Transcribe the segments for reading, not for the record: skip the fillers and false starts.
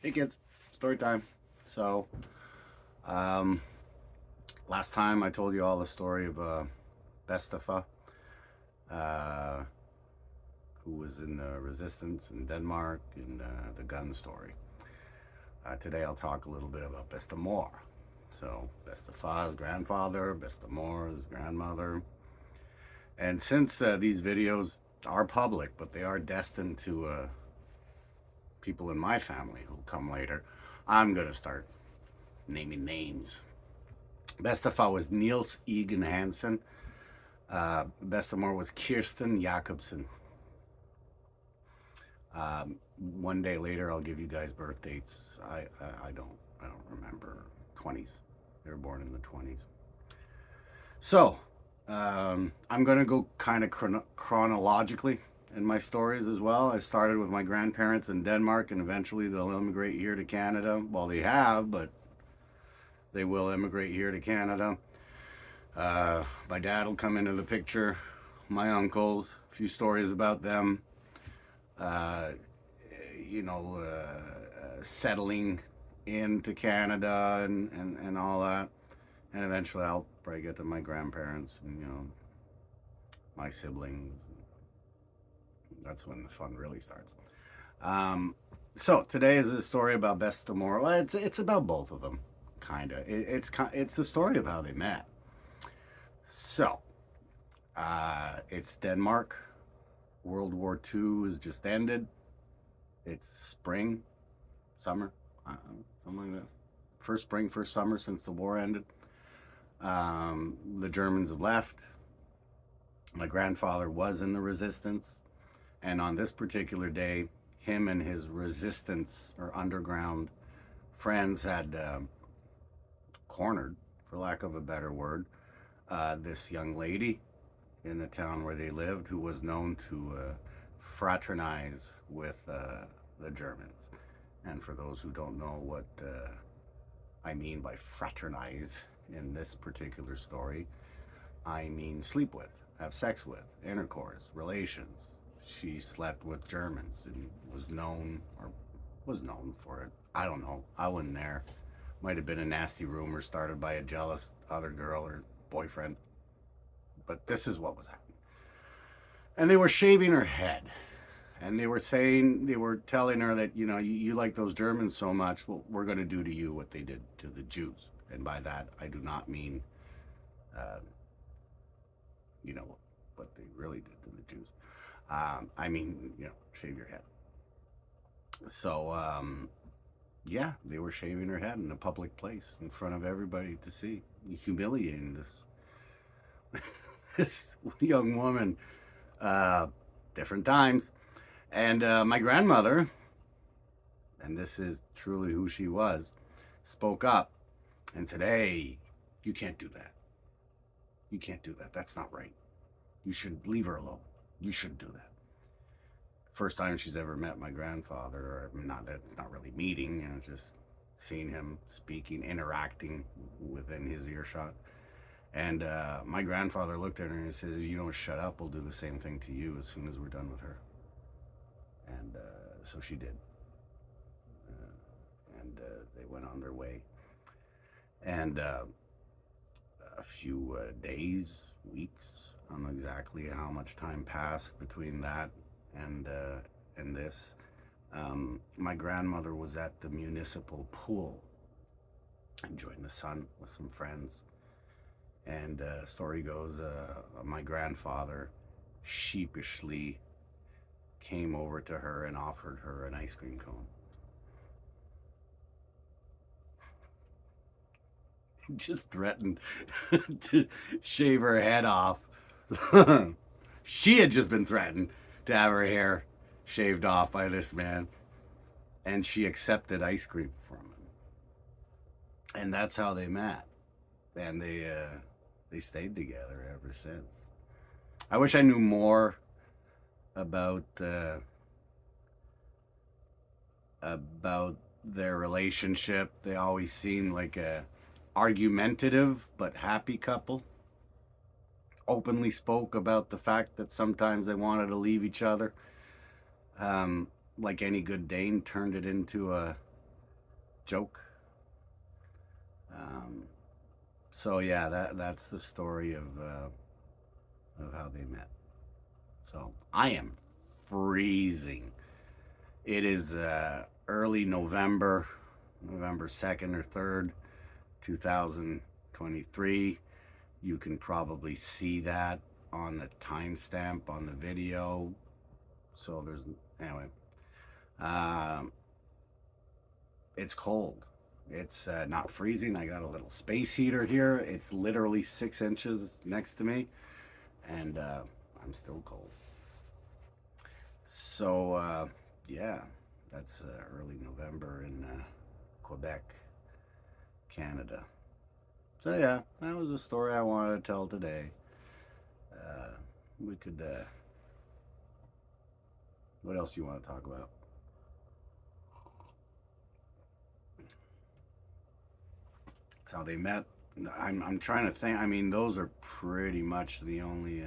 Hey kids, story time. So, um, last time I told you all the story of Bestefa, uh, who was in the resistance in Denmark, and the gun story. Today I'll talk a little bit about Bestemor. So, Bestefa's grandfather, Bestemor's grandmother. And since these videos are public, but they are destined to people in my family who'll come later, I'm going to start naming names. Bestefa was Niels Egan Hansen. Bestemor was Kirsten Jacobsen. One day later, I'll give you guys birth dates. I don't remember. 20s. They were born in the 20s. So I'm gonna go kind of chronologically in my stories as well. I started with my grandparents in Denmark, and eventually they'll immigrate here to Canada. Well, they have, but they will immigrate here to Canada. My dad will come into the picture. My uncles, a few stories about them. Uh, settling into Canada and all that. And eventually I'll probably get to my grandparents and, my siblings. That's when the fun really starts. So today is a story about Bestemor. Well, it's about both of them, kind of. It's the story of how they met. So, it's Denmark. World War II has just ended. It's spring, summer, something like that. First spring, first summer since the war ended. The Germans have left. My grandfather was in the resistance. And on this particular day, him and his resistance or underground friends had cornered, for lack of a better word, this young lady in the town where they lived who was known to fraternize with the Germans. And for those who don't know what I mean by fraternize in this particular story, I mean sleep with, have sex with, intercourse, relations. She slept with Germans and was known for it. I don't know. I wasn't there. Might have been a nasty rumor started by a jealous other girl or boyfriend. But this is what was happening. And they were shaving her head. And they were telling her that, you like those Germans so much, well, we're going to do to you what they did to the Jews. And by that, I do not mean, uh, what they really did to the Jews. I mean, shave your head. So, yeah, they were shaving her head in a public place in front of everybody to see, humiliating this this young woman. Different times. And my grandmother, and this is truly who she was, spoke up and said, "Hey, you can't do that. You can't do that. That's not right. You should leave her alone. You shouldn't do that." First time she's ever met my grandfather, or not that it's not really meeting, just seeing him speaking, interacting within his earshot. And my grandfather looked at her and says, "If you don't shut up, we'll do the same thing to you as soon as we're done with her." And so she did. And they went on their way. And a few days, weeks, I don't know exactly how much time passed between that and this. My grandmother was at the municipal pool enjoying the sun with some friends. And story goes, my grandfather sheepishly came over to her and offered her an ice cream cone. Just threatened to shave her head off. She had just been threatened to have her hair shaved off by this man, and she accepted ice cream from him. And that's how they met. And they stayed together ever since. I wish I knew more about their relationship. They always seemed like a argumentative but happy couple. Openly spoke about the fact that sometimes they wanted to leave each other. Like any good Dane, turned it into a joke. Um, so yeah, that's the story of how they met. So I am freezing. It is early November, November 2nd or 3rd, 2023. You can probably see that on the timestamp on the video. So there's, anyway, um, it's cold. It's not freezing. I got a little space heater here. It's literally 6 inches next to me, and I'm still cold. So, yeah, that's early November in Quebec, Canada. So, yeah, that was a story I wanted to tell today. We could, what else do you want to talk about? That's how they met. I'm trying to think. I mean, those are pretty much the only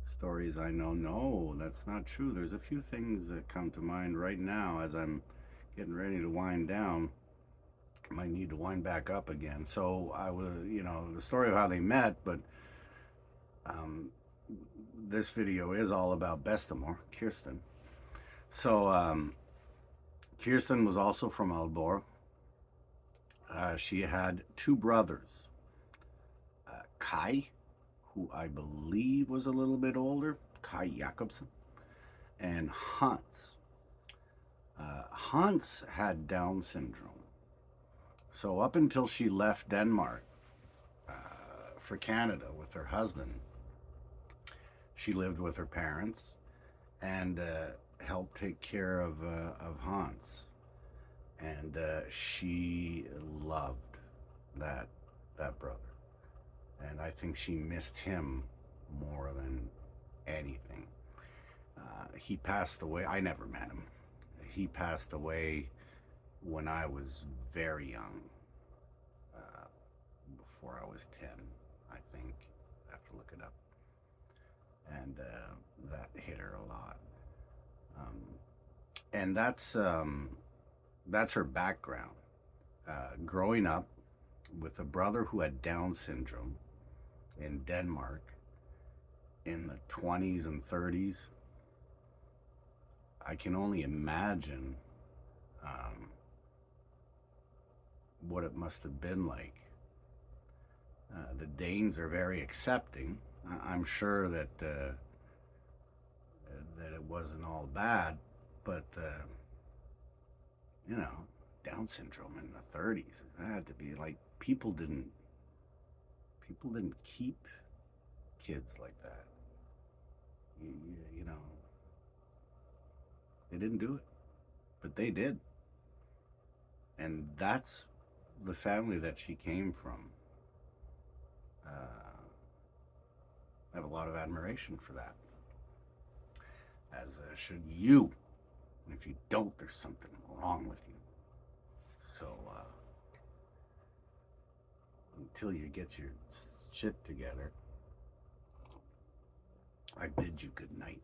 stories I know. No, that's not true. There's a few things that come to mind right now as I'm getting ready to wind down. I might need to wind back up again. So I was, the story of how they met, but um, this video is all about Bestemor, Kirsten. So Kirsten was also from Aalborg. She had two brothers, Kai, who I believe was a little bit older, Kai Jakobsen, and Hans. Hans had Down syndrome. So up until she left Denmark for Canada with her husband, she lived with her parents and helped take care of Hans. And she loved that brother. And I think she missed him more than anything. He passed away. I never met him. He passed away when I was very young, before I was 10, I think. I have to look it up. And that hit her a lot. And that's her background. Growing up with a brother who had Down syndrome in Denmark in the 20s and 30s, I can only imagine what it must have been like. The Danes are very accepting. I'm sure that it wasn't all bad, but Down syndrome in the 30s, that had to be like people didn't keep kids like that. You know, they didn't do it, but they did, and that's the family that she came from. I have a lot of admiration for that, as should you. And if you don't, there's something wrong with you. So, until you get your shit together, I bid you good night.